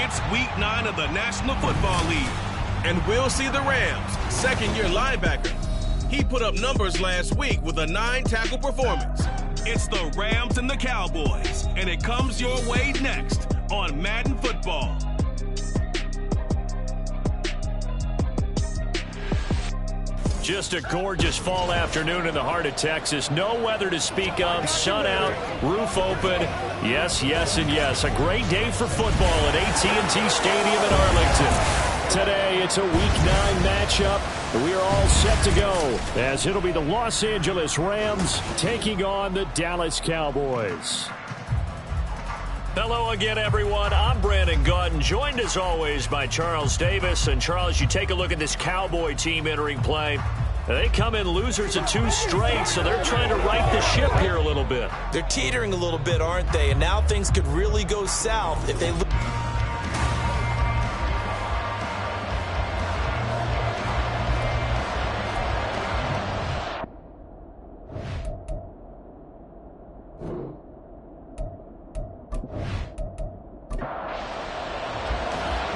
It's Week 9 of the National Football League, and we'll see the Rams' second-year linebacker. He put up numbers last week with a 9-tackle performance. It's the Rams and the Cowboys, and it comes your way next on Madden Football. Just a gorgeous fall afternoon in the heart of Texas. No weather to speak of. Sun out, roof open. Yes, yes, and yes. A great day for football at AT&T Stadium in Arlington. Today, it's a Week 9 matchup. We are all set to go as it'll be the Los Angeles Rams taking on the Dallas Cowboys. Hello again, everyone. I'm Brandon Gautin, joined as always by Charles Davis. And Charles, you take a look at this Cowboy team entering play. They come in losers of 2 straight, so they're trying to right the ship here a little bit. They're teetering a little bit, aren't they? And now things could really go south if they look.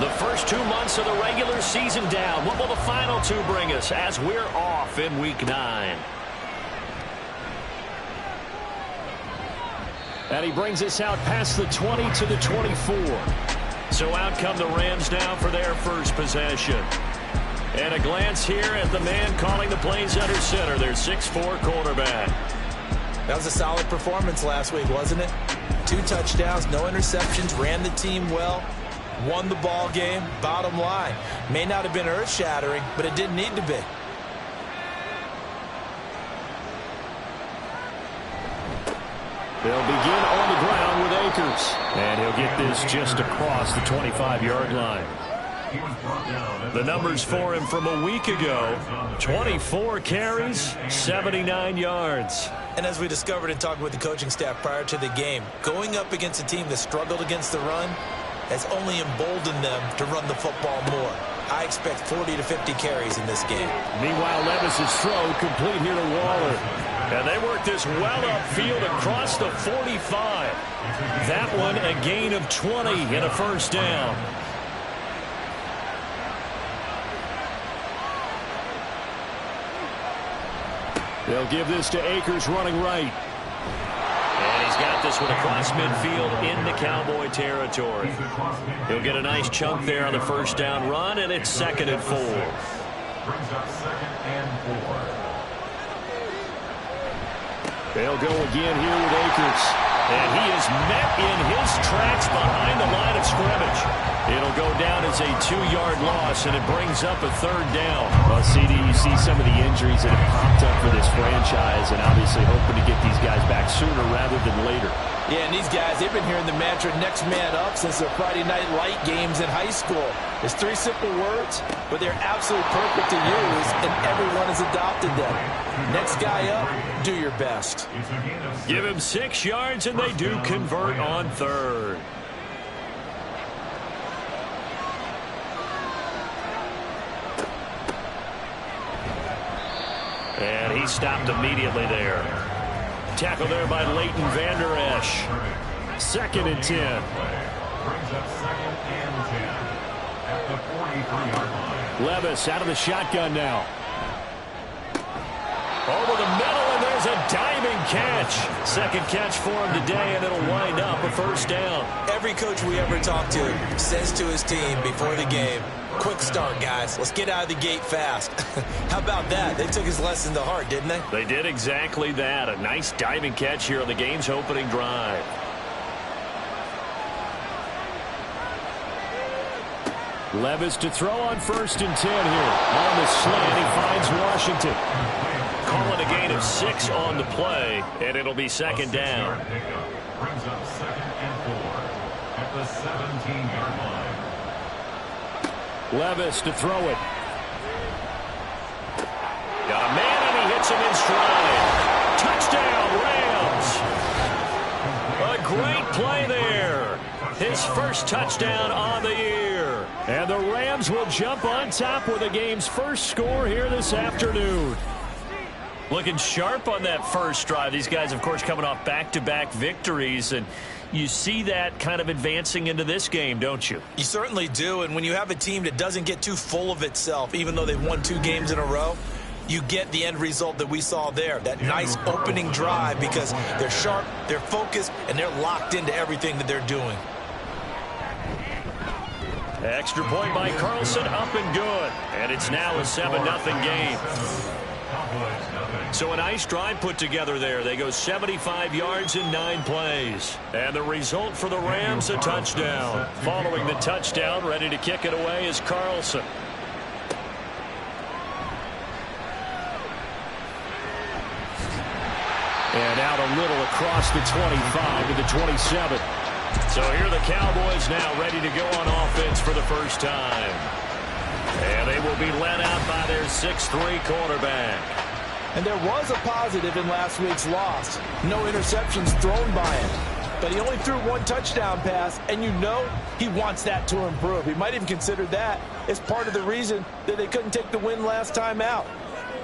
The first 2 months of the regular season down. What will the final 2 bring us as we're off in Week 9? And he brings us out past the 20 to the 24. So out come the Rams now for their first possession. And a glance here at the man calling the plays under center, their 6'4" quarterback. That was a solid performance last week, wasn't it? 2 touchdowns, no interceptions, ran the team well. Won the ball game. Bottom line, may not have been earth-shattering, but it didn't need to be. They'll begin on the ground with Akers. And he'll get this just across the 25-yard line. The numbers for him from a week ago: 24 carries, 79 yards. And as we discovered in talking with the coaching staff prior to the game, going up against a team that struggled against the run has only emboldened them to run the football more. I expect 40 to 50 carries in this game. Meanwhile, Levis's throw complete here to Waller. And they work this well upfield across the 45. That one a gain of 20 and a first down. They'll give this to Akers running right. And he's got this one across midfield into Cowboy territory. He'll get a nice chunk there on the first down run, and it's 2nd and 4. Brings up 2nd and 4. They'll go again here with Akers. And he is met in his tracks behind the line of scrimmage. It'll go down as a 2-yard loss, and it brings up a 3rd down. Well, CD, you see some of the injuries that have popped up for this franchise, and obviously hoping to get these guys back sooner rather than later. Yeah, and these guys, they've been hearing the mantra next man up since their Friday night light games in high school. It's 3 simple words, but they're absolutely perfect to use, and everyone has adopted them. Next guy up, do your best. Give him 6 yards, and they do convert on 3rd. And he stopped immediately there. Tackle there by Leighton Vander Esch. 2nd and 10. Brings up 2nd and 10 at the 43-yard line. Levis out of the shotgun now. Over the middle, and there's a diving catch. 2nd catch for him today, and it'll wind up a first down. Every coach we ever talk to says to his team before the game, quick start, guys. Let's get out of the gate fast. How about that? They took his lesson to heart, didn't they? They did exactly that. A nice diving catch here on the game's opening drive. Levis to throw on 1st and 10 here. On the slant, he finds Washington. Calling a gain of 6 on the play, and it'll be 2nd down. Brings up 2nd and 4 at the 17-yard line. Levis to throw it. Got a man, and he hits him in stride. Touchdown, Rams. A great play there. His first touchdown on the year. And the Rams will jump on top with the game's first score here this afternoon. Looking sharp on that first drive. These guys, of course, coming off back-to-back victories, and you see that kind of advancing into this game, don't you? You certainly do, and when you have a team that doesn't get too full of itself, even though they've won 2 games in a row, you get the end result that we saw there, that nice opening drive, because they're sharp, they're focused, and they're locked into everything that they're doing. Extra point by Carlson, up and good. And it's now a 7-0 game. So a nice drive put together there. They go 75 yards in 9 plays. And the result for the Rams, a touchdown. Following the touchdown, ready to kick it away is Carlson. And out a little across the 25 to the 27. So here are the Cowboys now ready to go on offense for the first time. And they will be led out by their 6'3" quarterback. And there was a positive in last week's loss. No interceptions thrown by him. But he only threw 1 touchdown pass, and you know he wants that to improve. He might even consider that as part of the reason that they couldn't take the win last time out.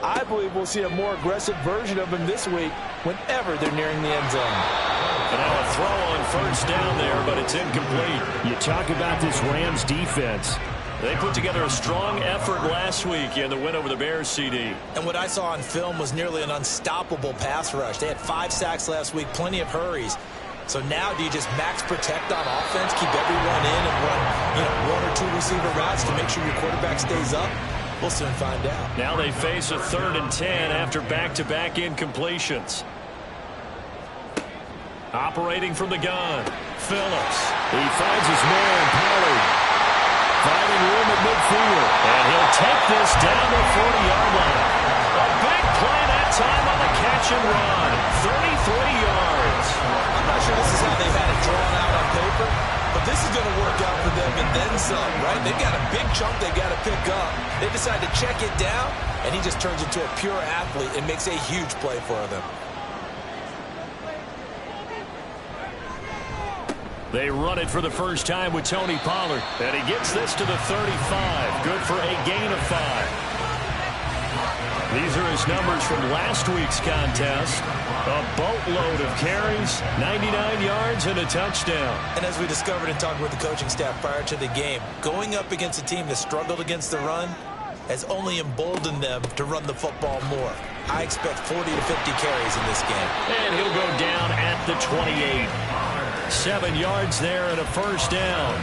I believe we'll see a more aggressive version of him this week whenever they're nearing the end zone. And now a throw on first down there, but it's incomplete. You talk about this Rams defense. They put together a strong effort last week in the win over the Bears, CD. And what I saw on film was nearly an unstoppable pass rush. They had 5 sacks last week, plenty of hurries. So now do you just max protect on offense, keep everyone in and run 1 or 2 receiver routes to make sure your quarterback stays up? We'll soon find out. Now they face a 3rd and 10 after back-to-back incompletions. Operating from the gun, Phillips. He finds his man, Pollard. Finding room at midfield. And he'll take this down the 40-yard line. A big play that time on the catch and run. 33 yards. I'm not sure this is how they've had it drawn out on paper, but this is going to work out for them and then some, right? They've got a big chunk they've got to pick up. They decide to check it down, and he just turns into a pure athlete and makes a huge play for them. They run it for the first time with Tony Pollard. And he gets this to the 35. Good for a gain of 5. These are his numbers from last week's contest. A boatload of carries, 99 yards, and a touchdown. And as we discovered in talking with the coaching staff prior to the game, going up against a team that struggled against the run has only emboldened them to run the football more. I expect 40 to 50 carries in this game. And he'll go down at the 28. 7 yards there and a first down.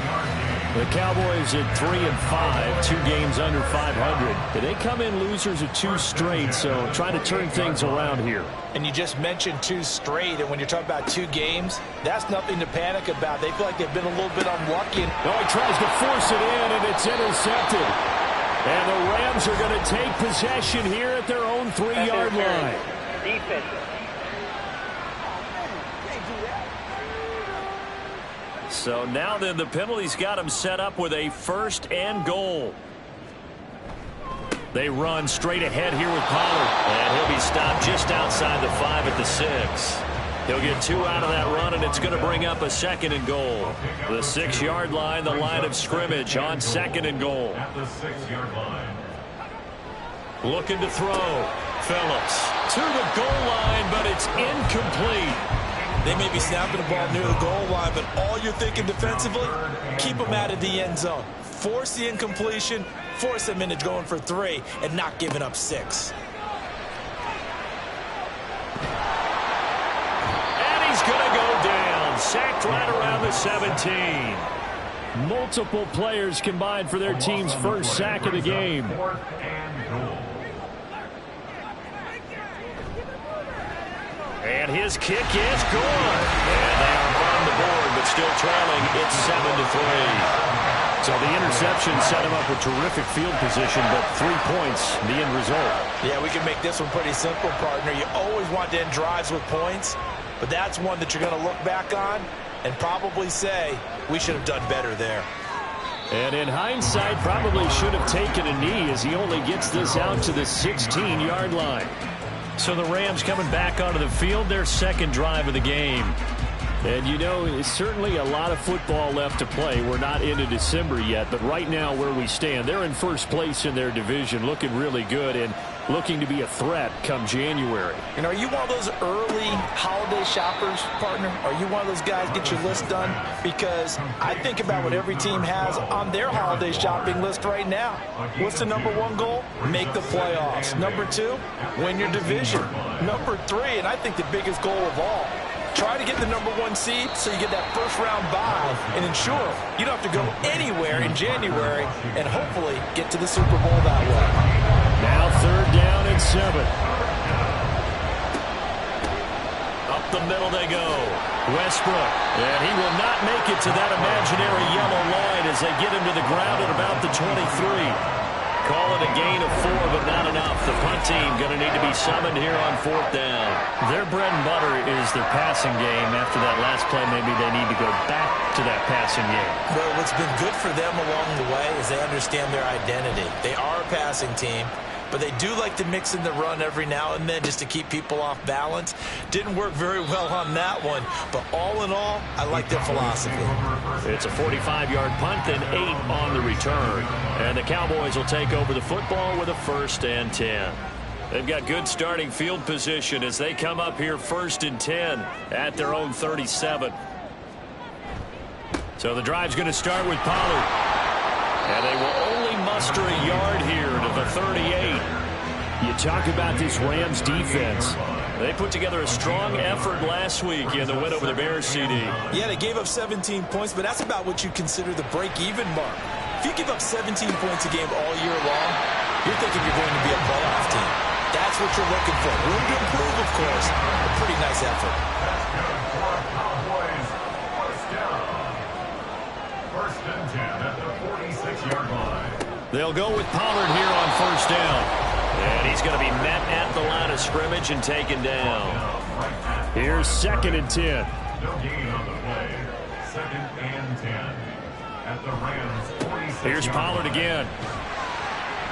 The Cowboys at 3-5, 2 games under 500. They come in losers of 2 straight, so trying to turn things around here. And you just mentioned 2 straight, and when you're talking about 2 games, that's nothing to panic about. They feel like they've been a little bit unlucky. Oh, he tries to force it in, and it's intercepted. And the Rams are going to take possession here at their own 3-yard line. Defensive. So now then the penalty's got him set up with a 1st and goal. They run straight ahead here with Pollard. And he'll be stopped just outside the 5 at the 6. He'll get 2 out of that run, and it's going to bring up a 2nd and goal. The 6-yard line, the line of scrimmage on 2nd and goal. At the 6-yard line. Looking to throw. Phillips to the goal line, but it's incomplete. They may be snapping the ball near the goal line, but all you're thinking defensively, keep them out of the end zone. Force the incompletion, force them into going for 3, and not giving up 6. And he's going to go down. Sacked right around the 17. Multiple players combined for their team's first sack of the game. 4th and goal. And his kick is good. And they are on the board, but still trailing. It's 7-3. So the interception set him up with terrific field position, but 3 points, the end result. Yeah, we can make this one pretty simple, partner. You always want to end drives with points, but that's one that you're going to look back on and probably say, we should have done better there. And in hindsight, probably should have taken a knee as he only gets this out to the 16-yard line. So the Rams coming back onto the field, their 2nd drive of the game. And, you know, it's certainly a lot of football left to play. We're not into December yet, but right now where we stand, they're in first place in their division, looking really good. And looking to be a threat come January. And are you one of those early holiday shoppers, partner? Are you one of those guys get your list done? Because I think about what every team has on their holiday shopping list right now. What's the number one goal? Make the playoffs. Number two, win your division. Number three, and I think the biggest goal of all, try to get the number one seed so you get that first round bye and ensure you don't have to go anywhere in January and hopefully get to the Super Bowl that way. Now 3rd down and 7. Up the middle they go. Westbrook. And he will not make it to that imaginary yellow line as they get him to the ground at about the 23. Call it a gain of 4, but not enough. The punt team going to need to be summoned here on 4th down. Their bread and butter is their passing game. After that last play, maybe they need to go back to that passing game. Well, what's been good for them along the way is they understand their identity. They are a passing team, but they do like to mix in the run every now and then just to keep people off balance. Didn't work very well on that one, but all in all, I like their philosophy. It's a 45-yard punt, then 8 on the return. And the Cowboys will take over the football with a 1st and 10. They've got good starting field position as they come up here 1st and 10 at their own 37. So the drive's going to start with Pollard. And they will only muster a yard here to the 38. You talk about this Rams defense. They put together a strong effort last week in the win over the Bears, CD. Yeah, they gave up 17 points, but that's about what you consider the break-even mark. If you give up 17 points a game all year long, you're thinking you're going to be a playoff team. That's what you're looking for. Room to improve, of course. A pretty nice effort. That's good for Cowboys. 1st down. 1st and 10 at the 46-yard line. They'll go with Pollard here on 1st down. And he's going to be met at the line of scrimmage and taken down. Here's 2nd and 10. No gain on the play. 2nd and 10 at the Rams 46. Here's Pollard again.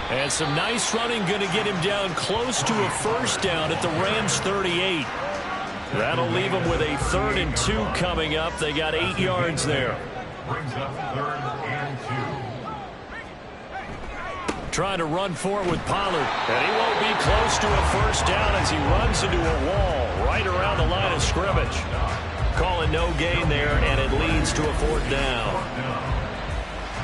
And some nice running going to get him down close to a 1st down at the Rams 38. That'll leave him with a 3rd and 2 coming up. They got 8 yards there. Brings up 3rd and 2. Trying to run for it with Pollard. And he won't be close to a 1st down as he runs into a wall right around the line of scrimmage. Calling no gain there, and it leads to a 4th down.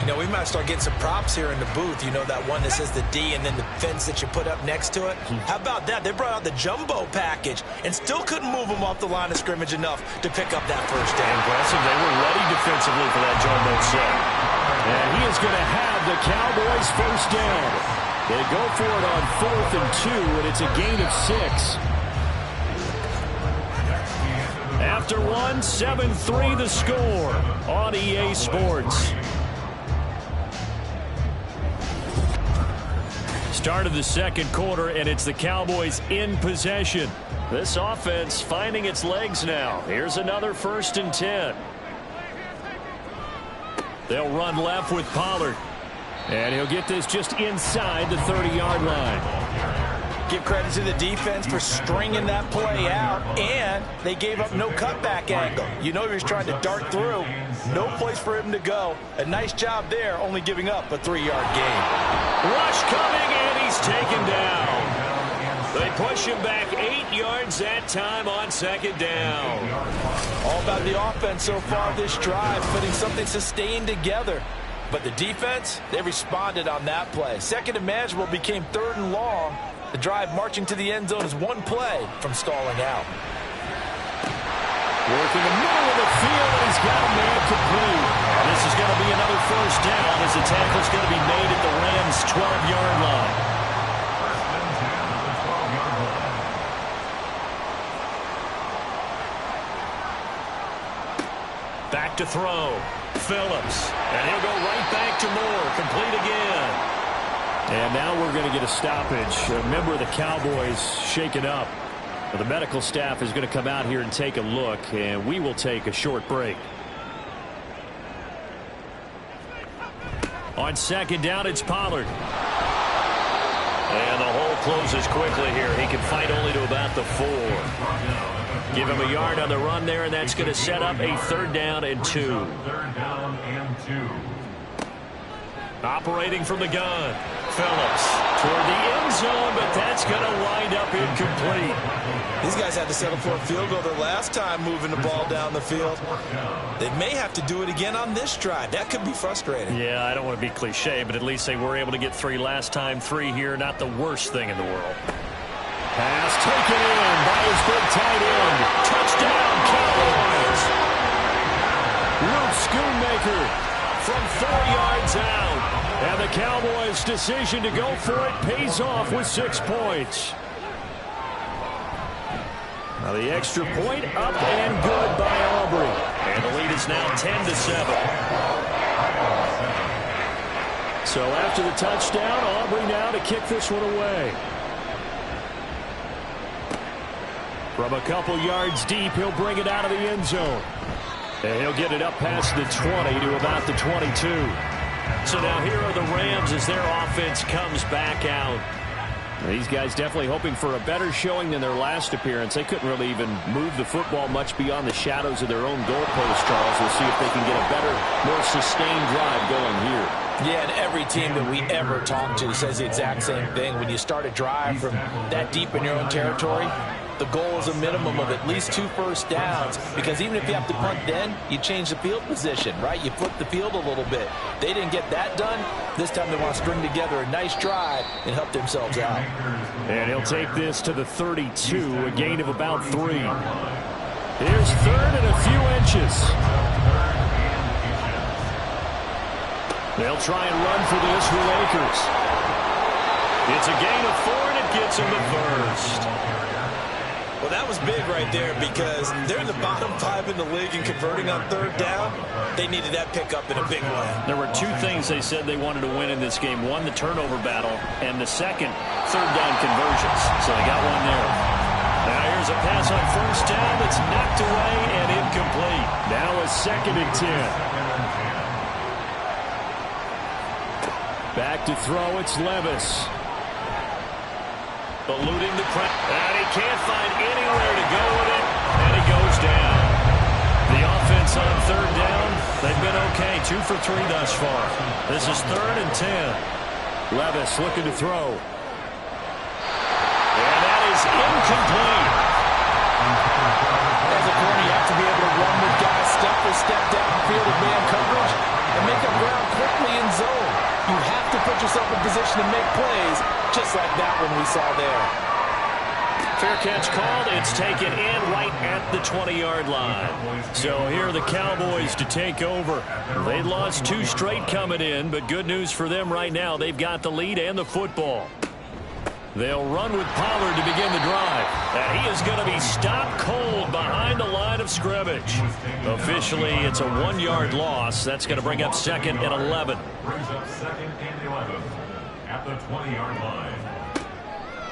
You know, we might start getting some props here in the booth. You know, that one that says the D and then the fence that you put up next to it? How about that? They brought out the jumbo package and still couldn't move them off the line of scrimmage enough to pick up that 1st down. Impressive. They were ready defensively for that jumbo set. And he is going to have the Cowboys 1st down. They go for it on 4th and 2, and it's a gain of 6. After 1, 7-3 the score on EA Sports. Start of the 2nd quarter, and it's the Cowboys in possession. This offense finding its legs now. Here's another 1st and 10. They'll run left with Pollard. And he'll get this just inside the 30-yard line. Give credit to the defense for stringing that play out, and they gave up no cutback angle. You know he was trying to dart through. No place for him to go. A nice job there, only giving up a 3-yard gain. Rush coming, and he's taken down. They push him back 8 yards that time on 2nd down. All about the offense so far this drive, putting something sustained together. But the defense, they responded on that play. 2nd and manageable became 3rd and long. The drive marching to the end zone is one play from stalling out. Working the middle of the field, and he's got a man complete. This is going to be another 1st down as the tackle's going to be made at the Rams' 12-yard line. Back to throw. Phillips. And he'll go right back to Moore. Complete again. And now we're going to get a stoppage. A member of the Cowboys shaken up. The medical staff is going to come out here and take a look, and we will take a short break. On 2nd down, it's Pollard. And the hole closes quickly here. He can fight only to about the 4. Give him a yard on the run there, and that's going to set up a 3rd down and 2. 3rd down and 2. Operating from the gun. Phillips toward the end zone, but that's incomplete. These guys had to settle for a field goal their last time moving the ball down the field. They may have to do it again on this drive. That could be frustrating. Yeah, I don't want to be cliche, but at least they were able to get 3 last time. 3 here, not the worst thing in the world. Pass taken in by his big tight end. Touchdown, Cowboys. Luke Schoonmaker from 4 yards out. And the Cowboys' decision to go for it pays off with 6 points. Now the extra point up and good by Aubrey. And the lead is now 10-7. So after the touchdown, Aubrey now to kick this one away. From a couple yards deep, he'll bring it out of the end zone. And he'll get it up past the 20 to about the 22. So now here are the Rams as their offense comes back out. These guys definitely hoping for a better showing than their last appearance. They couldn't really even move the football much beyond the shadows of their own goalpost, Charles. We'll see if they can get a better, more sustained drive going here. Yeah, and every team that we ever talk to says the exact same thing. When you start a drive from that deep in your own territory, the goal is a minimum of at least 2 first downs, because even if you have to punt then, you change the field position, right? You flip the field a little bit. They didn't get that done. This time they want to string together a nice drive and help themselves out. And he'll take this to the 32, a gain of about 3. Here's 3rd and a few inches. They'll try and run for this with Akers. It's a gain of 4, and it gets him the first. Well, that was big right there, because they're in the bottom 5 in the league in converting on 3rd down. They needed that pickup in a big way. There were 2 things they said they wanted to win in this game. 1, the turnover battle, and the second, 3rd down conversions. So they got one there. Now here's a pass on 1st down that's knocked away and incomplete. Now a 2nd and 10. Back to throw, it's Levis. Eluding the press, and he can't find anywhere to go with it, and he goes down. The offense on 3rd down, they've been okay, 2 for 3 thus far. This is 3rd and 10. Levis looking to throw. And that is incomplete. As a corner, you have to be able to run with guys step for step downfield in man coverage and make up ground quickly in zone. You have to put yourself in position to make plays, just like that one we saw there. Fair catch called. It's taken in right at the 20-yard line. So here are the Cowboys to take over. They lost 2 straight coming in, but good news for them right now. They've got the lead and the football. They'll run with Pollard to begin the drive. And he is going to be stopped cold behind the line of scrimmage. Officially, it's a 1-yard loss. That's going to bring up 2nd and 11. Brings up 2nd and 11 at the 20-yard line.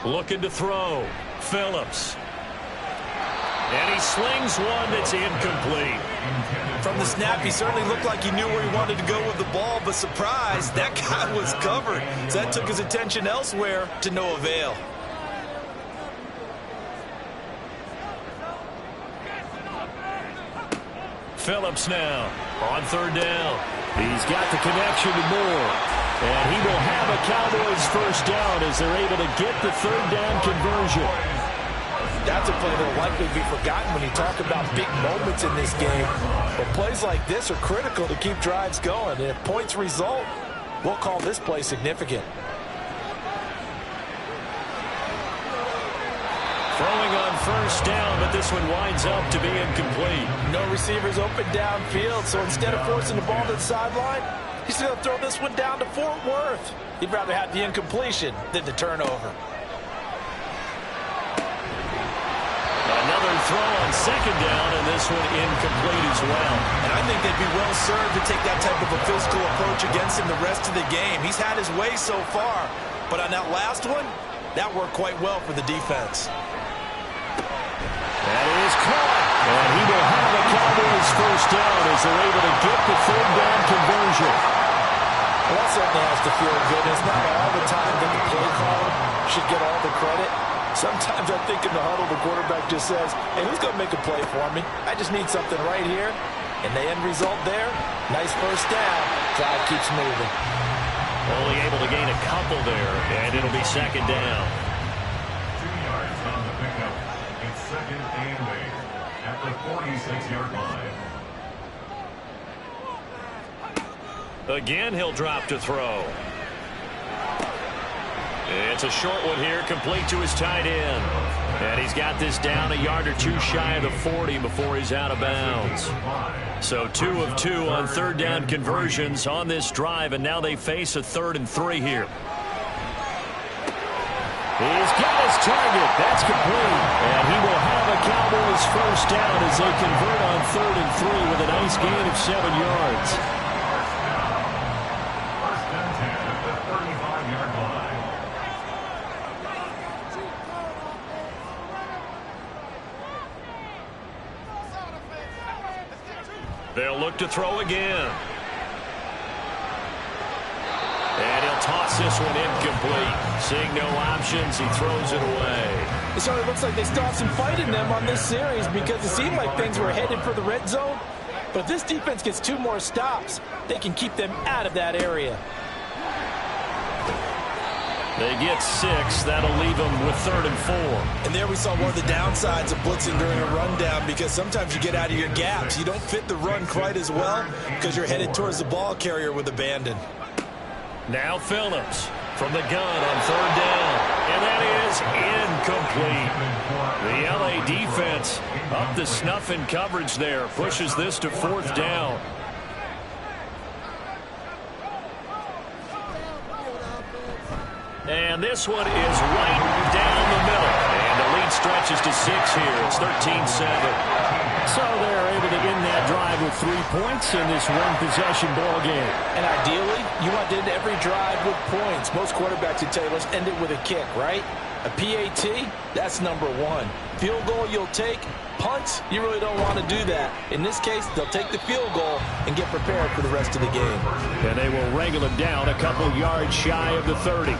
Looking to throw. Phillips. And he slings one that's incomplete. From the snap, he certainly looked like he knew where he wanted to go with the ball, but surprise, that guy was covered. So that took his attention elsewhere to no avail. Phillips now on 3rd down. He's got the connection to Moore. And he will have a Cowboys 1st down as they're able to get the 3rd down conversion. That's a play that will likely be forgotten when you talk about big moments in this game. But plays like this are critical to keep drives going. And if points result, we'll call this play significant. Throwing on 1st down, but this one winds up to be incomplete. No receivers open downfield, so instead of forcing the ball to the sideline, he's going to throw this one down to Fort Worth. He'd rather have the incompletion than the turnover. Another throw on 2nd down, and this one incomplete as well. And I think they'd be well served to take that type of a physical approach against him the rest of the game. He's had his way so far, but on that last one, that worked quite well for the defense. That is caught. And he will have a Cowboys 1st down as they're able to get the 3rd down conversion. Well, that certainly has to feel good. It's not all the time that the play caller should get all the credit. Sometimes I think in the huddle, the quarterback just says, hey, who's going to make a play for me? I just need something right here. And the end result there, nice 1st down. Drive keeps moving. Only able to gain a couple there, and it'll be 2nd down. 2 yards on the pickup. It's second and 8 at the 46-yard line. Again, he'll drop to throw. It's a short one here, complete to his tight end. And he's got this down a yard or two shy of the 40 before he's out of bounds. So 2 of 2 on third down conversions on this drive, and now they face a 3rd and 3 here. He's got his target. That's complete. And he will have a Cowboys first down as they convert on 3rd and 3 with a nice gain of 7 yards. First and 10 at the 35-yard line. They'll look to throw again. And he'll toss this one incomplete. Seeing no options, he throws it away. It certainly looks like they still have some fight in them on this series because it seemed like things were headed for the red zone. But if this defense gets 2 more stops, they can keep them out of that area. They get 6. That'll leave them with 3rd and 4. And there we saw one of the downsides of blitzing during a rundown, because sometimes you get out of your gaps. You don't fit the run quite as well because you're headed towards the ball carrier with abandon. Now Phillips from the gun on 3rd down. And that is incomplete. The LA defense up to snuff in coverage there. Pushes this to 4th down. And this one is right down the middle. And the lead stretches to 6 here. It's 13-7. So they're able to end that drive with 3 points in this one-possession ball game. And ideally, you want to end every drive with points. Most quarterbacks would tell you, let's end it with a kick, right? A PAT, that's number 1. Field goal you'll take. Punts, you really don't want to do that. In this case, they'll take the field goal and get prepared for the rest of the game. And they will wrangle him down a couple yards shy of the 30.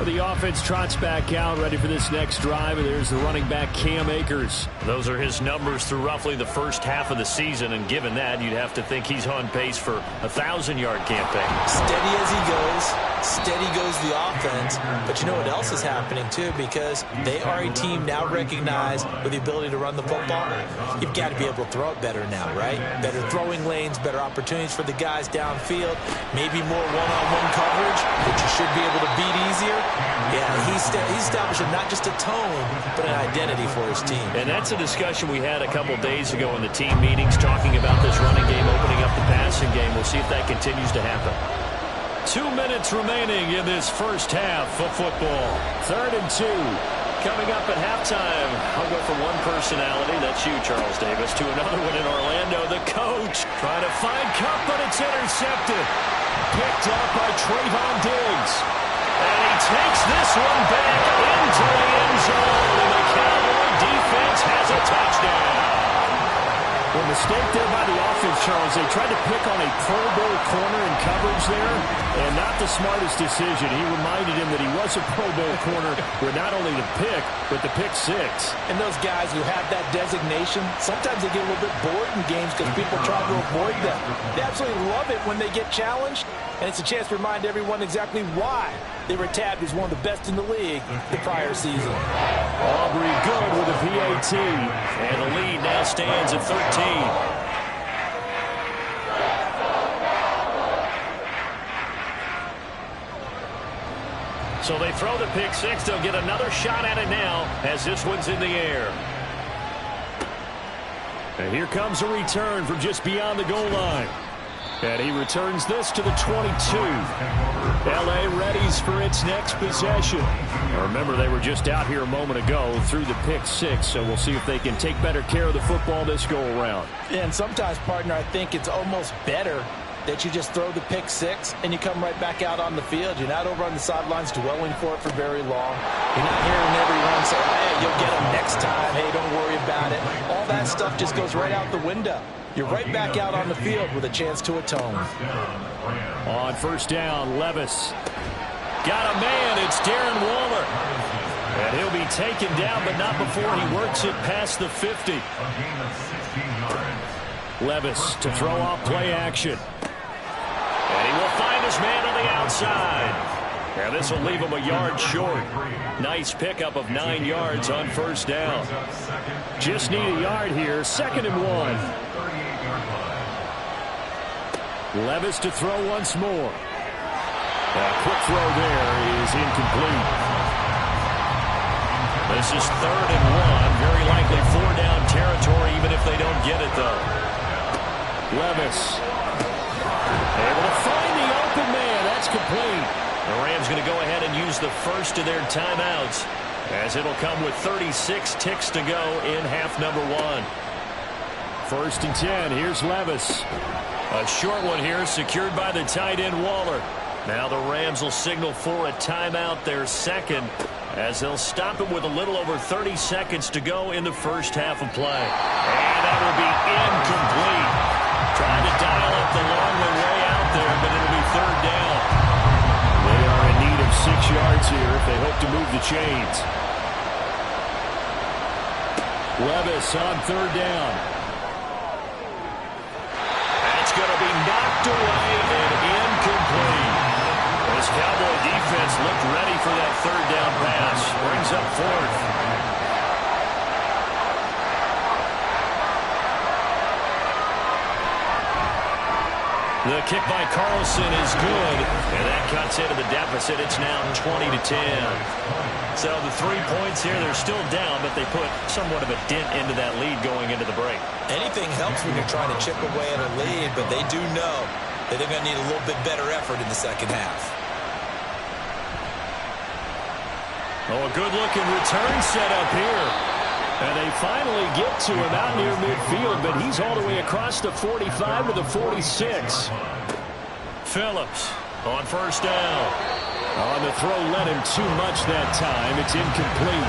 The offense trots back out, ready for this next drive, and there's the running back, Cam Akers. Those are his numbers through roughly the first half of the season, and given that, you'd have to think he's on pace for a 1,000-yard campaign. Steady as he goes, steady goes the offense, but you know what else is happening, too, because they are a team now recognized with the ability to run the football. You've got to be able to throw it better now, right? Better throwing lanes, better opportunities for the guys downfield, maybe more one-on-one coverage, which you should be able to beat easier. Yeah, he's establishing not just a tone, but an identity for his team. And that's a discussion we had a couple days ago in the team meetings, talking about this running game, opening up the passing game. We'll see if that continues to happen. 2 minutes remaining in this first half of football. 3rd and 2. Coming up at halftime, I'll go from one personality, that's you, Charles Davis, to another one in Orlando. The coach trying to find Kupp, but it's intercepted. Picked up by Trayvon Diggs. And he takes this one back into the end zone, and the Cowboy defense has a touchdown. Well, mistake there by the offense, Charles. They tried to pick on a Pro Bowl corner in coverage there, and not the smartest decision. He reminded him that he was a Pro Bowl corner with not only the pick, but the pick 6. And those guys who have that designation, sometimes they get a little bit bored in games because people try to avoid them. They absolutely love it when they get challenged, and it's a chance to remind everyone exactly why they were tabbed as one of the best in the league the prior season. Aubrey good with a PAT, and the lead now stands at 13. So they throw the pick 6. They'll get another shot at it now as this one's in the air. And here comes a return from just beyond the goal line. And he returns this to the 22. L.A. readies for its next possession. Now remember, they were just out here a moment ago through the pick 6, so we'll see if they can take better care of the football this go-around. And sometimes, partner, I think it's almost better that you just throw the pick 6 and you come right back out on the field. You're not over on the sidelines dwelling for it for very long. You're not hearing everyone say, hey, you'll get them next time. Hey, don't worry about it. All that stuff just goes right out the window. You're right back out on the field with a chance to atone. On first down, Levis. Got a man. It's Darren Waller. And he'll be taken down, but not before he works it past the 50. Levis to throw off play action. And he will find his man on the outside. Yeah, this will leave them a yard short. Nice pickup of 9 yards on first down. Just need a yard here. 2nd and 1. Levis to throw once more. A quick throw there is incomplete. This is 3rd and 1. Very likely 4-down territory, even if they don't get it, though. Levis able to find the open man. That's complete. The Rams going to go ahead and use the first of their timeouts, as it'll come with 36 ticks to go in half number 1. 1st and 10. Here's Levis. A short one here, secured by the tight end Waller. Now the Rams will signal for a timeout, their 2nd, as they'll stop it with a little over 30 seconds to go in the first half of play. And that will be incomplete. Trying to dial up the long way out there, but it'll be 3rd down. They are in need of 6 yards here if they hope to move the chains. Levis on 3rd down. That's going to be knocked away and incomplete. This Cowboy defense looked ready for that 3rd down pass. Brings up 4th. The kick by Carlson is good, and that cuts into the deficit. It's now 20-10. So the 3 points here, they're still down, but they put somewhat of a dent into that lead going into the break. Anything helps when you're trying to chip away at a lead, but they do know that they're going to need a little bit better effort in the second half. Oh, a good-looking return set up here. And they finally get to him out near midfield, but he's all the way across the 45 to the 46. Phillips on 1st down. On the throw, led him too much that time. It's incomplete.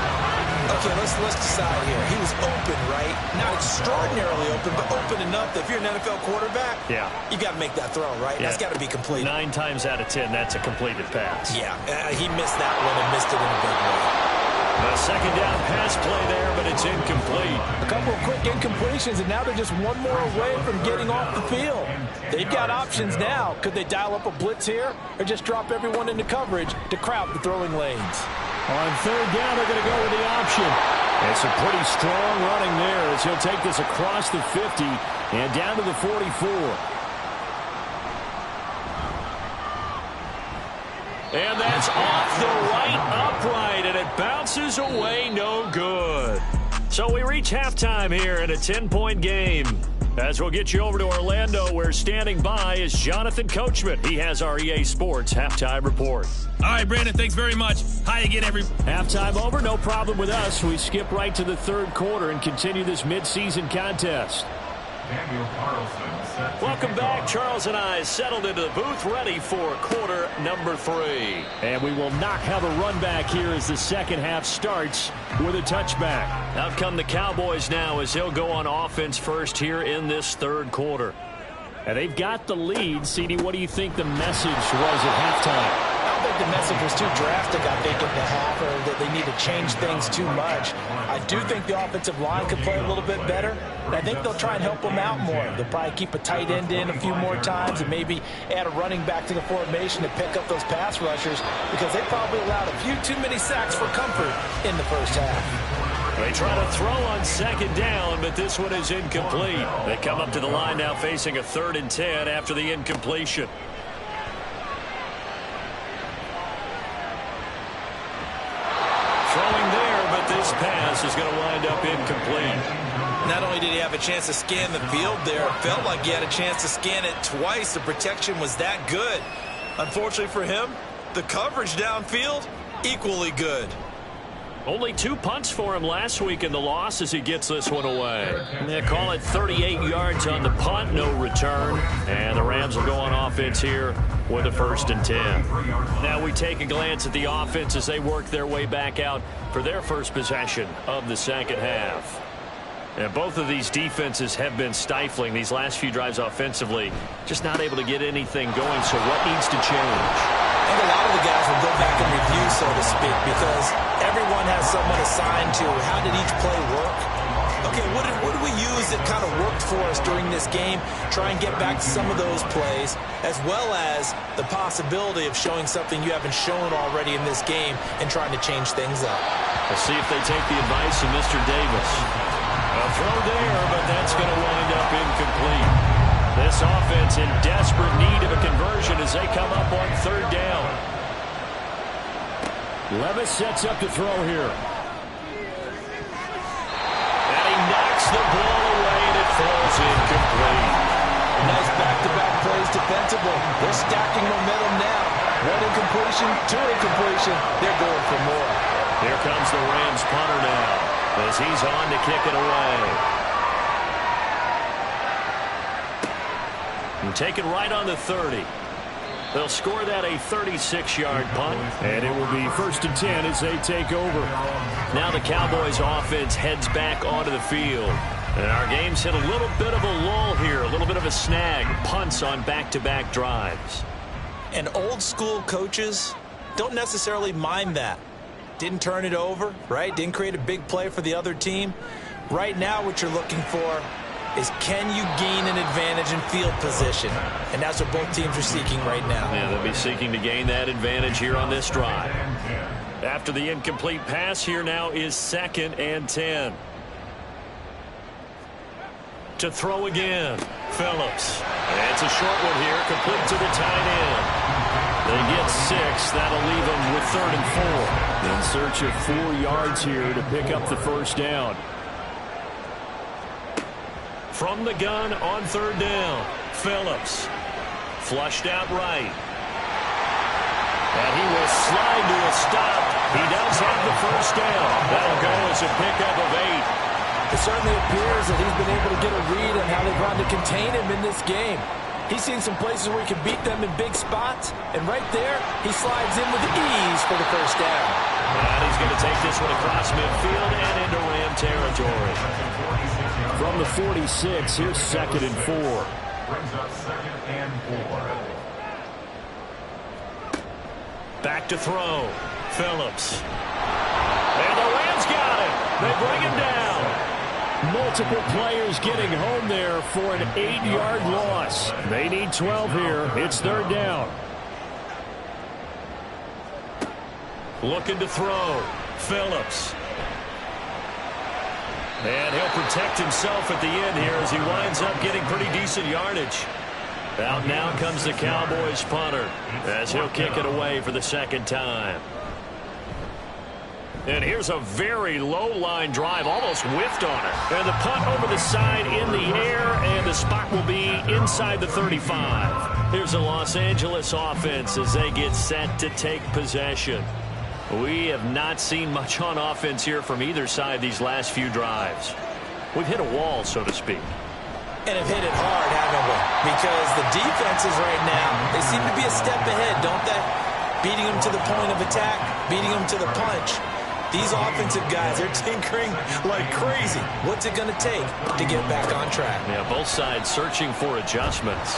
Okay, let's decide here. He was open, right? Not extraordinarily open, but open enough that if you're an NFL quarterback, you got to make that throw, right? Yeah. That's got to be complete. 9 times out of 10, that's a completed pass. Yeah, he missed that one and missed it in a big way. A 2nd down pass play there, but it's incomplete. A couple of quick incompletions, and now they're just one more away from getting off the field. They've got options now. Could they dial up a blitz here or just drop everyone into coverage to crowd the throwing lanes? On 3rd down, they're going to go with the option. It's a pretty strong running there as he'll take this across the 50 and down to the 44. And that's off the right upright, and it bounces away no good. So we reach halftime here in a 10-point game. As we'll get you over to Orlando, where standing by is Jonathan Coachman. He has our EA Sports Halftime Report. All right, Brandon, thanks very much. Hi again, Halftime over, no problem with us. We skip right to the 3rd quarter and continue this midseason contest. Welcome back. Charles and I settled into the booth, ready for quarter number 3. And we will not have a run back here as the second half starts with a touchback. Out come the Cowboys now as they'll go on offense first here in this 3rd quarter. And they've got the lead. CD, what do you think the message was at halftime? I don't think the message was too drastic, I think, at the half, or that they need to change things too much. I do think the offensive line could play a little bit better, and I think they'll try and help them out more. They'll probably keep a tight end in a few more times and maybe add a running back to the formation to pick up those pass rushers, because they probably allowed a few too many sacks for comfort in the first half. They try to throw on 2nd down, but this one is incomplete. They come up to the line now facing a 3rd and 10 after the incompletion. Throwing there, but this pass is going to wind up incomplete. Not only did he have a chance to scan the field there, it felt like he had a chance to scan it twice. The protection was that good. Unfortunately for him, the coverage downfield, equally good. Only 2 punts for him last week in the loss as he gets this one away. They call it 38 yards on the punt, no return. And the Rams will go on offense here with a 1st and 10. Now we take a glance at the offense as they work their way back out for their first possession of the second half. And both of these defenses have been stifling these last few drives offensively, just not able to get anything going. So what needs to change? I think a lot of the guys will go back and review, so to speak, because everyone has someone assigned to how did each play work. okay, what do we use that kind of worked for us during this game? Try and get back to some of those plays, as well as the possibility of showing something you haven't shown already in this game and trying to change things up. We'll see if they take the advice of Mr. Davis. A throw there, but that's going to wind up incomplete. This offense in desperate need of a conversion as they come up on third down. Levis sets up to throw here. And he knocks the ball away, and it falls incomplete. Nice back-to-back plays defensively. They're stacking momentum now. One incompletion, two incompletion. They're going for more. Here comes the Rams punter now as he's on to kick it away. And take it right on the 30. They'll score that a 36-yard punt. And it will be 1st and 10 as they take over. Now the Cowboys offense heads back onto the field. And our game's hit a little bit of a lull here, a little bit of a snag. Punts on back-to-back drives. And old-school coaches don't necessarily mind that. Didn't turn it over, right? Didn't create a big play for the other team. Right now what you're looking for is, can you gain an advantage in field position? And that's what both teams are seeking right now. Yeah, they'll be seeking to gain that advantage here on this drive. After the incomplete pass, here now is 2nd and 10. To throw again, Phillips. And it's a short one here, complete to the tight end. They get 6. That'll leave them with 3rd and 4. In search of 4 yards here to pick up the first down. From the gun on 3rd down, Phillips. Flushed out right. And he will slide to a stop. He does have the first down. That'll go as a pickup of 8. It certainly appears that he's been able to get a read on how they've wanted to contain him in this game. He's seen some places where he can beat them in big spots, and right there, he slides in with ease for the first down. And he's going to take this one across midfield and into Ram territory. From the 46, here's 2nd and 4. Brings up 2nd and 4. Back to throw, Phillips. And the Rams got it. They bring him down. Multiple players getting home there for an 8-yard loss. They need 12 here. It's 3rd down. Looking to throw, Phillips. And he'll protect himself at the end here as he winds up getting pretty decent yardage. Out now comes the Cowboys punter as he'll kick it away for the 2nd time. And here's a very low-line drive, almost whiffed on it. And the punt over the side in the air, and the spot will be inside the 35. Here's the Los Angeles offense as they get set to take possession. We have not seen much on offense here from either side these last few drives. We've hit a wall, so to speak. And have hit it hard, haven't we? Because the defenses right now, they seem to be a step ahead, don't they? Beating them to the point of attack, beating them to the punch. These offensive guys, they're tinkering like crazy. What's it going to take to get back on track? Yeah, both sides searching for adjustments.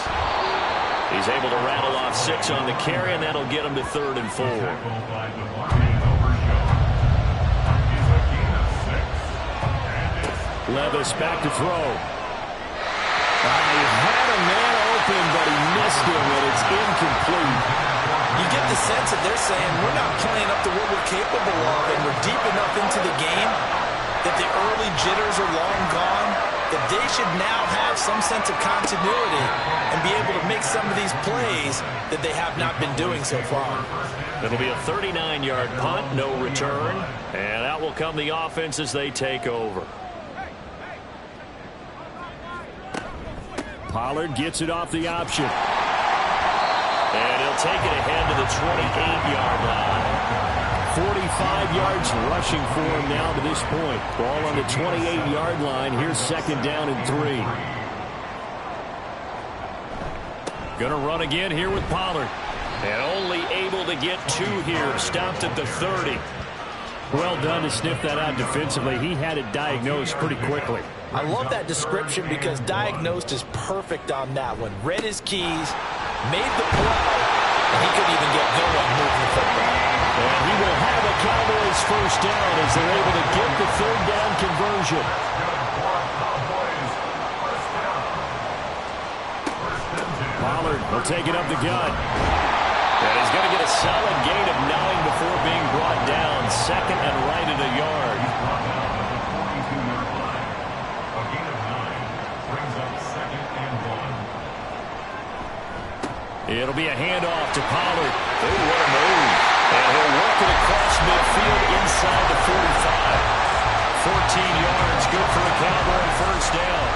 He's able to rattle off 6 on the carry, and that'll get him to 3rd and 4. Levis back to throw. He had a man open, but he missed him, and it's incomplete. You get the sense that they're saying we're not playing up to what we're capable of, and we're deep enough into the game that the early jitters are long gone, that they should now have some sense of continuity and be able to make some of these plays that they have not been doing so far. It'll be a 39-yard punt, no return, and out will come the offense as they take over. Pollard gets it off the option. And he'll take it ahead to the 28-yard line. 45 yards rushing for him now to this point. Ball on the 28-yard line. Here's 2nd down and 3. Going to run again here with Pollard. And only able to get 2 here. Stopped at the 30. Well done to sniff that out defensively. He had it diagnosed pretty quickly. I love that description because diagnosed is perfect on that one. Read his keys, made the play, and he couldn't even get going moving the football. And he will have a Cowboys first down as they're able to get the third down conversion. Pollard will take it up the gut. And he's going to get a solid gain of 9 before being brought down. Second and right at a yard. It'll be a handoff to Pollard. Oh, what a move. And he'll work it across midfield inside the 45. 14 yards, good for a Cowboy first down.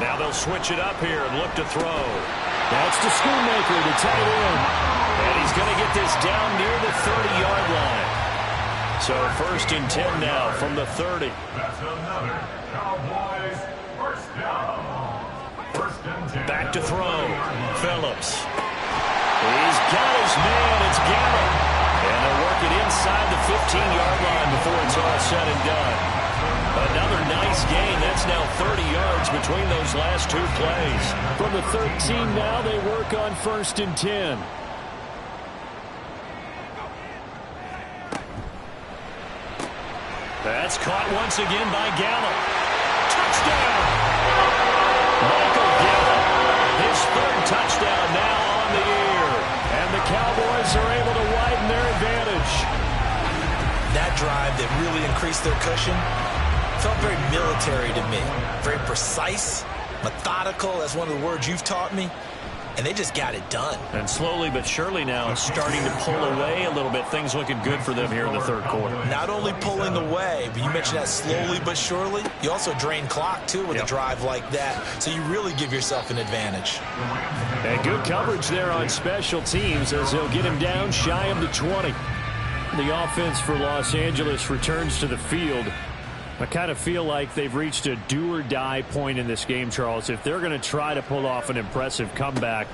Now they'll switch it up here and look to throw. That's to Schoonmaker, the tight end. And he's going to get this down near the 30-yard line. So first and 10 now from the 30. That's another Cowboys first down. First and 10. Back to throw. Phillips. He's got his man. It's Gallup. And they'll work it inside the 15-yard line before it's all said and done. Another nice gain. That's now 30 yards between those last two plays. From the 13 now, they work on first and 10. That's caught once again by Gallup. Touchdown! Michael Gallup, his third touchdown now on the year. And the Cowboys are able to widen their advantage. That drive that really increased their cushion felt very military to me. Very precise, methodical, that's one of the words you've taught me. And they just got it done. And slowly but surely now starting to pull away a little bit. Things looking good for them here in the third quarter. Not only pulling away, but you mentioned that slowly but surely. You also drain clock, too, with a drive like that. So you really give yourself an advantage. And good coverage there on special teams as they'll get him down shy of the 20. The offense for Los Angeles returns to the field. I kind of feel like they've reached a do-or-die point in this game, Charles. If they're going to try to pull off an impressive comeback,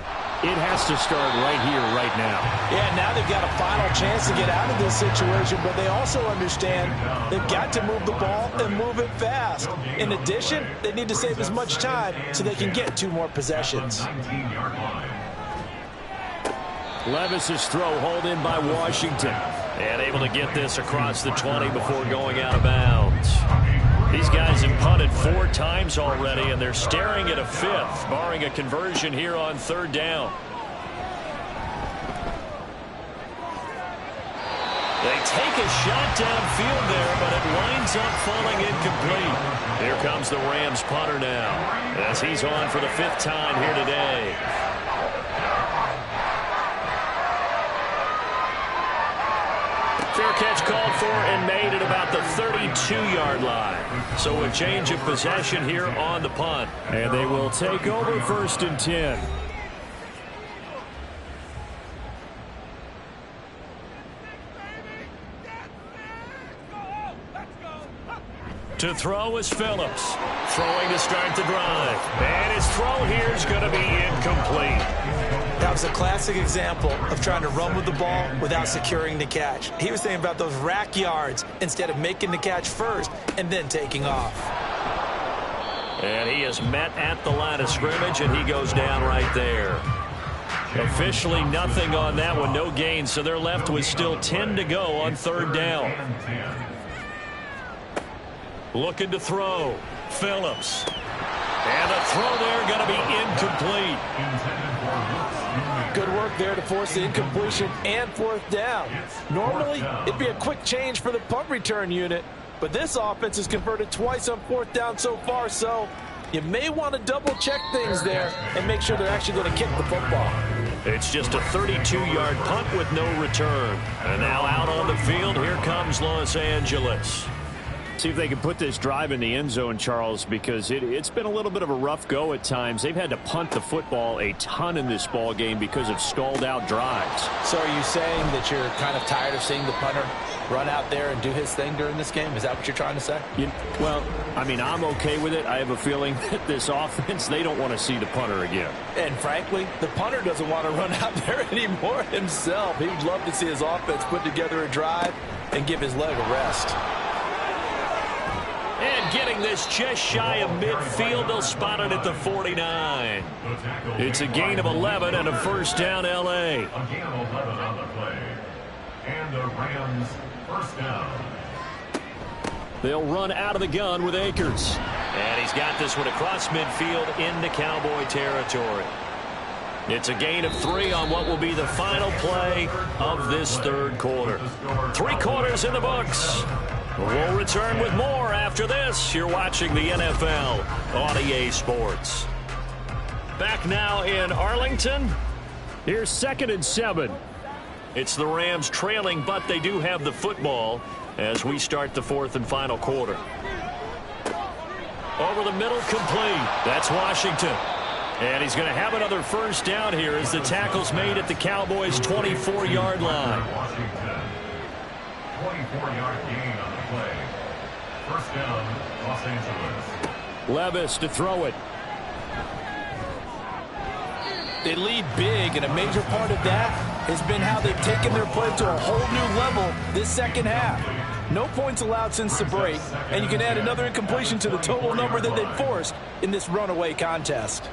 it has to start right here, right now. Yeah, now they've got a final chance to get out of this situation, but they also understand they've got to move the ball and move it fast. In addition, they need to save as much time so they can get 2 more possessions. Levis's throw hauled in by Washington. And able to get this across the 20 before going out of bounds. These guys have punted 4 times already, and they're staring at a 5th, barring a conversion here on third down. They take a shot downfield there, but it winds up falling incomplete. Here comes the Rams punter now, as he's on for the 5th time here today. Fair catch called for and made at about the 32-yard line. So a change of possession here on the punt. And they will take over first and 10. To throw is Phillips. Throwing to start the drive. And his throw here is going to be incomplete. That was a classic example of trying to run with the ball without securing the catch. He was thinking about those rack yards instead of making the catch first and then taking off. And he is met at the line of scrimmage, and he goes down right there. Officially nothing on that one, no gain, so they're left with still 10 to go on third down. Looking to throw. Phillips. And the throw there going to be incomplete. Good work there to force the incompletion and 4th down. Normally, it'd be a quick change for the punt return unit, but this offense has converted twice on 4th down so far, so you may want to double-check things there and make sure they're actually going to kick the football. It's just a 32-yard punt with no return. And now out on the field, here comes Los Angeles. See if they can put this drive in the end zone, Charles, because it's been a little bit of a rough go at times. They've had to punt the football a ton in this ball game because of stalled-out drives. So are you saying that you're kind of tired of seeing the punter run out there and do his thing during this game? Is that what you're trying to say? Well, I mean, I'm okay with it. I have a feeling that this offense, they don't want to see the punter again. And frankly, the punter doesn't want to run out there anymore himself. He would love to see his offense put together a drive and give his leg a rest. And getting this just shy of midfield. They'll spot it at the 49. It's a gain of 11 and a first down, LA. A gain of 11 on the play. And the Rams first down. They'll run out of the gun with Akers. And he's got this one across midfield into Cowboy territory. It's a gain of 3 on what will be the final play of this third quarter. 3 quarters in the books. We'll return with more after this. You're watching the NFL on EA Sports. Back now in Arlington. Here's 2nd and 7. It's the Rams trailing, but they do have the football as we start the 4th and final quarter. Over the middle, complete. That's Washington. And he's going to have another first down here as the tackle's made at the Cowboys' 24-yard line. Washington. 24-yard gain on the play. First down, Los Angeles. Levis to throw it. They lead big, and a major part of that has been how they've taken their play to a whole new level this second half. No points allowed since the break, and you can add another incompletion to the total number that they've forced in this runaway contest.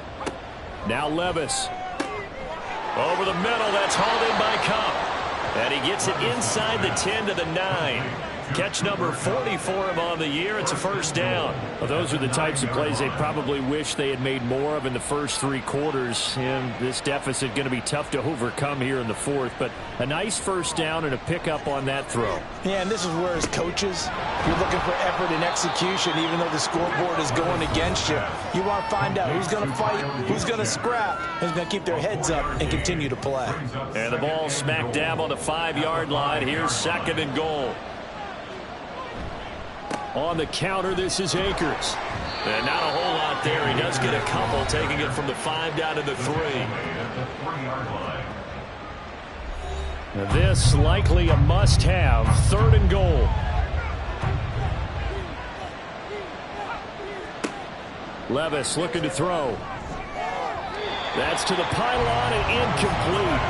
Now Levis. Over the middle, that's hauled in by Cup. And he gets it inside the 10 to the 9. Catch number 40 for him on the year. It's a first down. Well, those are the types of plays they probably wish they had made more of in the first 3 quarters. And this deficit going to be tough to overcome here in the 4th. But a nice first down and a pickup on that throw. Yeah, and this is where, as coaches, you're looking for effort and execution, even though the scoreboard is going against you. You want to find out who's going to fight, who's going to scrap, who's going to keep their heads up and continue to play. And the ball smack dab on the 5-yard line. Here's 2nd and goal. On the counter, this is Akers. And not a whole lot there. He does get a couple, taking it from the 5 down to the 3. This likely a must-have. 3rd and goal. Levis looking to throw. That's to the pylon and incomplete.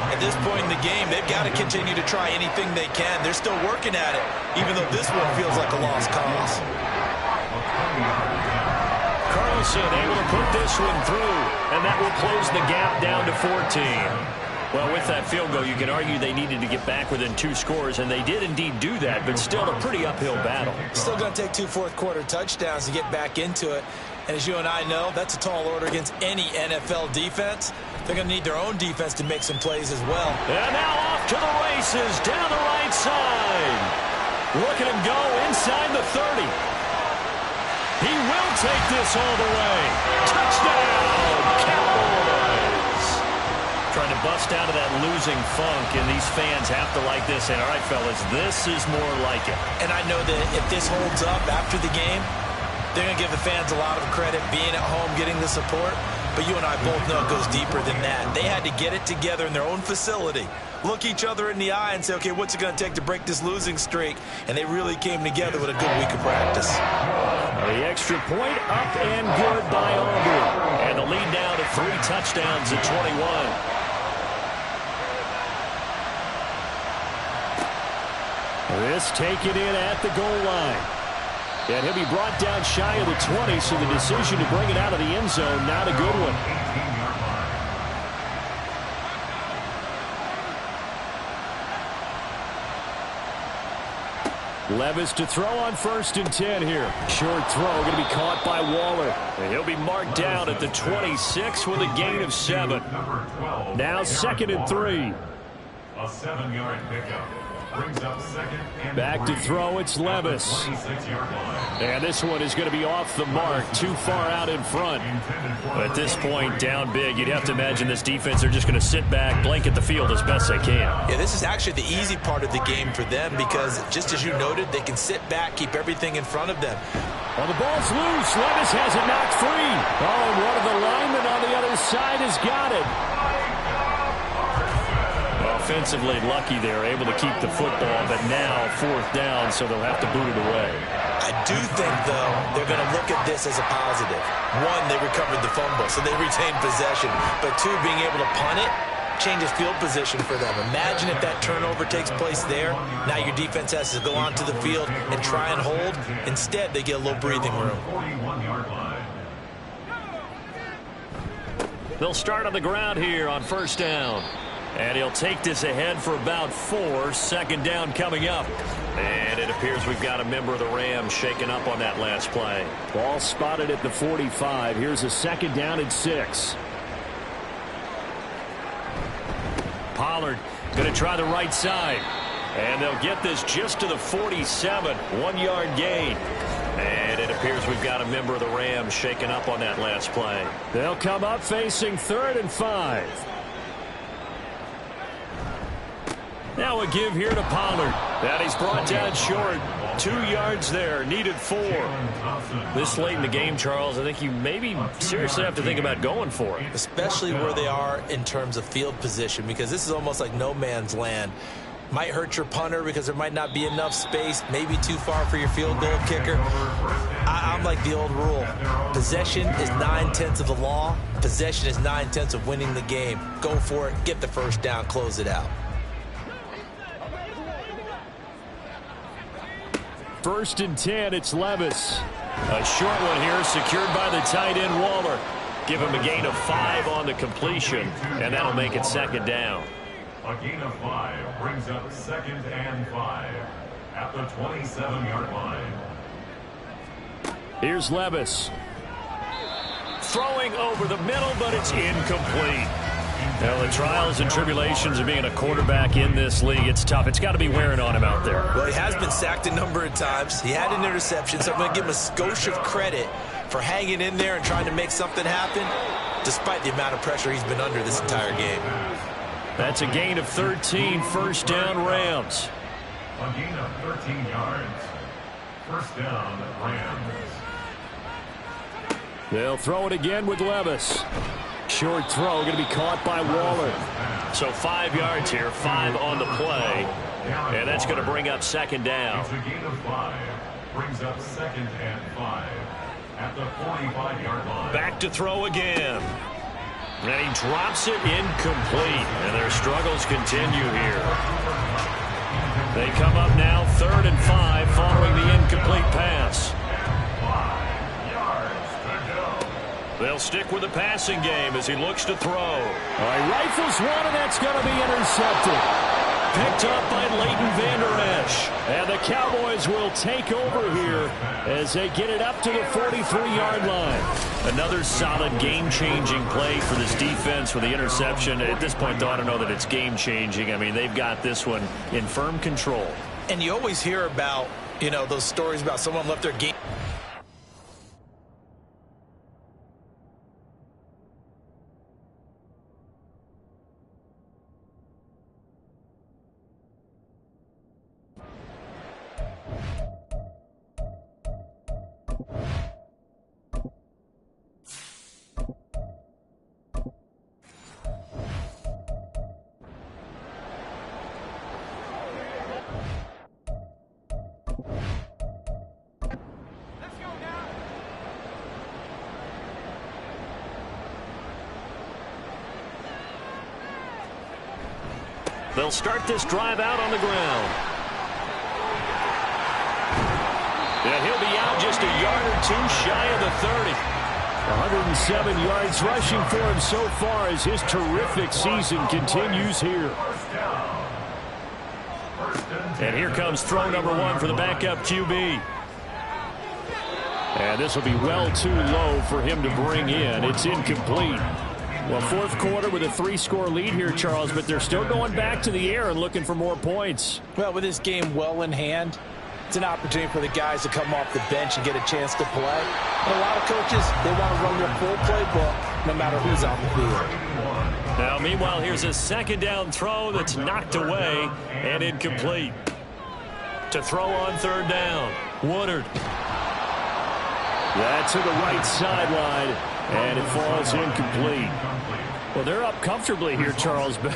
At this point in the game, they've got to continue to try anything they can. They're still working at it, even though this one feels like a lost cause. Carlson able to put this one through, and that will close the gap down to 14. Well, with that field goal, you can argue they needed to get back within 2 scores, and they did indeed do that, but still a pretty uphill battle. Still going to take 2 fourth-quarter touchdowns to get back into it. And as you and I know, that's a tall order against any NFL defense. They're going to need their own defense to make some plays as well. And now off to the races down the right side. Look at him go inside the 30. He will take this all the way. Touchdown, Cowboys. Trying to bust out of that losing funk, and these fans have to like this. And all right, fellas, this is more like it. And I know that if this holds up after the game, they're going to give the fans a lot of credit being at home, getting the support. But you and I both know it goes deeper than that. They had to get it together in their own facility, look each other in the eye and say, okay, what's it going to take to break this losing streak? And they really came together with a good week of practice. The extra point up and good by Aubrey. And the lead now to 3 touchdowns at 21. This taken in at the goal line. And he'll be brought down shy of the 20, so the decision to bring it out of the end zone, not a good one. Levis to throw on 1st and 10 here. Short throw going to be caught by Waller. And he'll be marked down at the 26 with a gain of 7. Now 2nd and 3. A 7-yard pickup. Brings up 2nd and back 3. to throw, it's Levis. And this one is going to be off the mark, too far out in front. At this point, down big, you'd have to imagine this defense, they're just going to sit back, blanket the field as best they can. Yeah, this is actually the easy part of the game for them because, just as you noted, they can sit back, keep everything in front of them. Well, the ball's loose. Levis has it knocked free. Oh, and one of the linemen on the other side has got it. Offensively lucky they're able to keep the football, but now 4th down, so they'll have to boot it away. I do think, though, they're going to look at this as a positive. 1, they recovered the fumble, so they retained possession. But 2, being able to punt it changes field position for them. Imagine if that turnover takes place there. Now your defense has to go onto the field and try and hold. Instead, they get a little breathing room. They'll start on the ground here on first down. And he'll take this ahead for about 4. Second down coming up. And it appears we've got a member of the Rams shaken up on that last play. Ball spotted at the 45. Here's a second down and 6. Pollard going to try the right side. And they'll get this just to the 47. 1-yard gain. And it appears we've got a member of the Rams shaken up on that last play. They'll come up facing 3rd and 5. Now a give here to Pollard. That he's brought down short. 2 yards there. Needed 4. This late in the game, Charles, I think you maybe seriously have to think about going for it. Especially where they are in terms of field position, because this is almost like no man's land. Might hurt your punter because there might not be enough space, maybe too far for your field goal kicker. I'm like the old rule. Possession is 9/10 of the law. Possession is 9/10 of winning the game. Go for it, get the first down, close it out. First and 10, it's Levis. A short one here, secured by the tight end Waller. Give him a gain of 5 on the completion, and that'll make it second down. A gain of 5 brings up 2nd and 5 at the 27-yard line. Here's Levis. Throwing over the middle, but it's incomplete. Well, the trials and tribulations of being a quarterback in this league, it's tough. It's got to be wearing on him out there. Well, he has been sacked a number of times. He had an interception, so I'm going to give him a skosh of credit for hanging in there and trying to make something happen, despite the amount of pressure he's been under this entire game. That's a gain of 13, first down Rams. A gain of 13 yards. First down, Rams. They'll throw it again with Levis. Short throw going to be caught by Waller. So 5 yards here, 5 on the play. And that's going to bring up second down. It's a gain of 5. Brings up 2nd and 5 at the 45-yard line. Back to throw again. And he drops it incomplete. And their struggles continue here. They come up now 3rd and 5 following the incomplete pass. They'll stick with the passing game as he looks to throw. All right, rifles one, and that's going to be intercepted. Picked up by Leighton Vander Esch. And the Cowboys will take over here as they get it up to the 43-yard line. Another solid game-changing play for this defense with the interception. At this point, though, I don't know that it's game-changing. I mean, they've got this one in firm control. And you always hear about, those stories about someone left their game. They'll start this drive out on the ground. And he'll be out just a yard or 2 shy of the 30. 107 yards rushing for him so far as his terrific season continues here. And here comes throw number 1 for the backup QB. And this will be well too low for him to bring in. It's incomplete. Well, 4th quarter with a 3-score lead here, Charles, but they're still going back to the air and looking for more points. Well, with this game well in hand, it's an opportunity for the guys to come off the bench and get a chance to play. And a lot of coaches, they want to run their full playbook no matter who's on the field. Now, meanwhile, here's a second down throw that's knocked away and incomplete. To throw on 3rd down, Woodard. That's to the right sideline, and it falls incomplete. Well, they're up comfortably here, Charles, but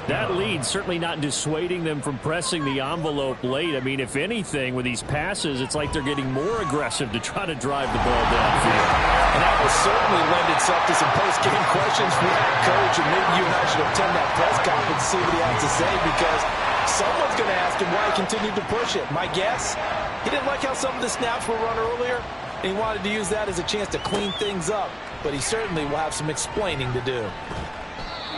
that lead certainly not dissuading them from pressing the envelope late. I mean, if anything, with these passes, it's like they're getting more aggressive to try to drive the ball downfield. And that will certainly lend itself to some post-game questions from that coach, and maybe you and I should attend that press conference to see what he has to say, because someone's going to ask him why he continued to push it. My guess, he didn't like how some of the snaps were run earlier, and he wanted to use that as a chance to clean things up, but he certainly will have some explaining to do.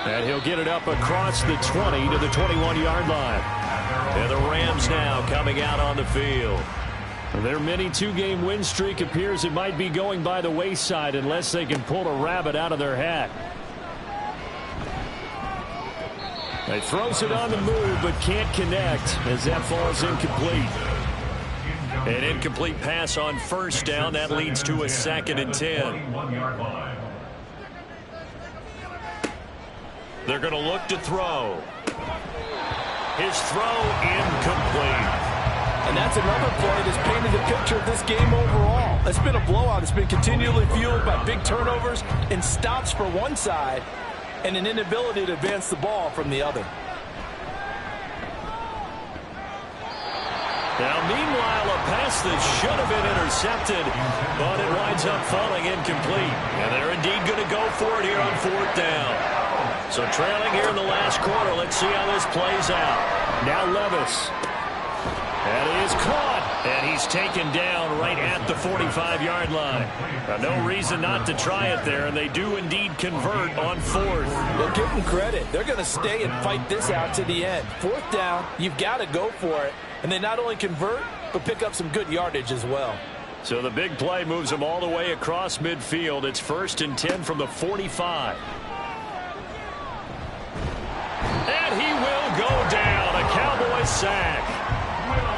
And he'll get it up across the 20 to the 21-yard line. And the Rams now coming out on the field. Their mini two-game win streak appears it might be going by the wayside unless they can pull a rabbit out of their hat. He throws it on the move but can't connect as that falls incomplete. An incomplete pass on first down. That leads to a 2nd and 10. They're going to look to throw. His throw incomplete. And that's another play that's painted the picture of this game overall. It's been a blowout. It's been continually fueled by big turnovers and stops for one side and an inability to advance the ball from the other. Now, meanwhile, a pass that should have been intercepted, but it winds up falling incomplete. And they're indeed going to go for it here on 4th down. So trailing here in the last quarter. Let's see how this plays out. Now Levis. And he is caught. And he's taken down right at the 45-yard line. Now, no reason not to try it there, and they do indeed convert on 4th. Well, give them credit. They're going to stay and fight this out to the end. 4th down, you've got to go for it. And they not only convert, but pick up some good yardage as well. So the big play moves them all the way across midfield. It's 1st and 10 from the 45. And he will go down. A Cowboys sack.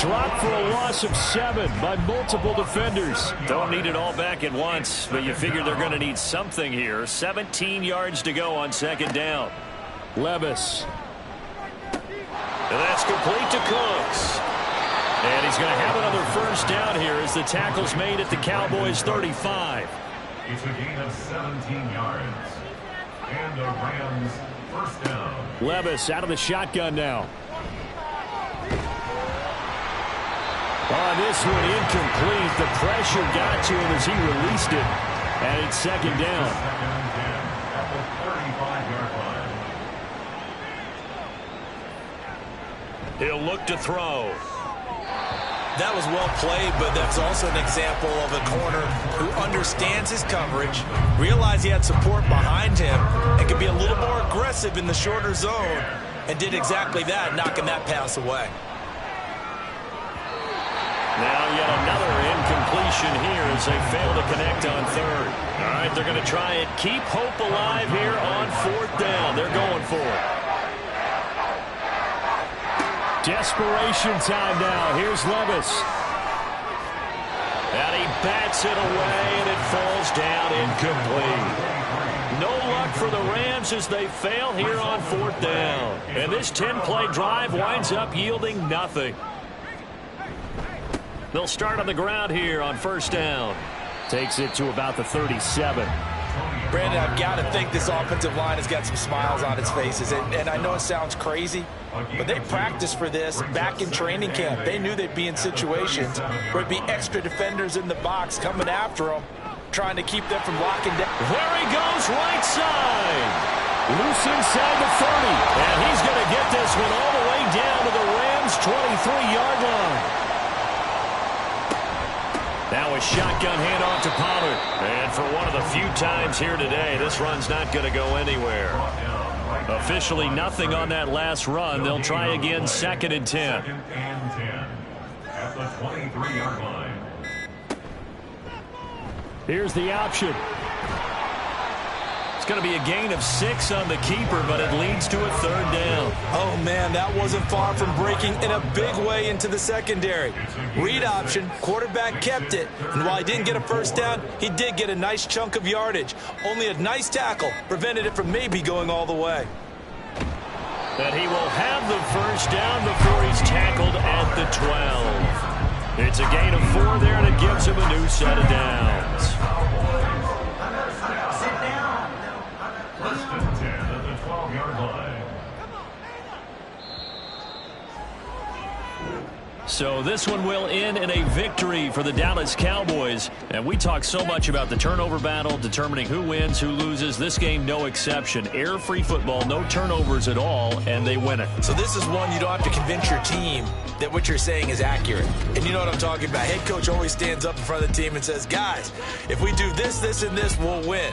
Dropped for a loss of 7 by multiple defenders. Don't need it all back at once, but you figure they're going to need something here. 17 yards to go on 2nd down. Levis. And that's complete to Cooks. And he's going to have another 1st down here as the tackle's made at the Cowboys' 35. It's a gain of 17 yards. And the Rams 1st down. Levis out of the shotgun now. On this one, incomplete. The pressure got to him as he released it. And it's 2nd down. 2nd and 10 at the 35-yard line. He'll look to throw. That was well played, but that's also an example of a corner who understands his coverage, realized he had support behind him, and could be a little more aggressive in the shorter zone, and did exactly that, knocking that pass away. Now yet another incompletion here as they fail to connect on 3rd. All right, they're going to try and keep hope alive here on 4th down. They're going for it. Desperation time now. Here's Levis. And he bats it away, and it falls down incomplete. No luck for the Rams as they fail here on 4th down. And this 10-play drive winds up yielding nothing. They'll start on the ground here on 1st down. Takes it to about the 37. Brandon, I've got to think this offensive line has got some smiles on its faces. And I know it sounds crazy, but they practiced for this back in training camp. They knew they'd be in situations where it'd be extra defenders in the box coming after them, trying to keep them from locking down. There he goes, right side. Loose inside the 30. And he's going to get this one all the way down to the Rams' 23-yard line. Now a shotgun handoff to Pollard. And for one of the few times here today, this run's not going to go anywhere. Officially nothing on that last run. They'll try again 2nd and 10. 2nd and 10 at the 23-yard line. Here's the option. It's going to be a gain of 6 on the keeper, but it leads to a 3rd down. Oh, man, that wasn't far from breaking in a big way into the secondary. Read option, quarterback kept it, and while he didn't get a 1st down, he did get a nice chunk of yardage. Only a nice tackle prevented it from maybe going all the way. And he will have the 1st down before he's tackled at the 12. It's a gain of 4 there, and it gives him a new set of downs. 1st and 10 at the 12-yard line. So this one will end in a victory for the Dallas Cowboys. And we talk so much about the turnover battle, determining who wins, who loses. This game, no exception. Error-free football, no turnovers at all, and they win it. So this is one you don't have to convince your team that what you're saying is accurate. And you know what I'm talking about. Head coach always stands up in front of the team and says, guys, if we do this, this, and this, we'll win.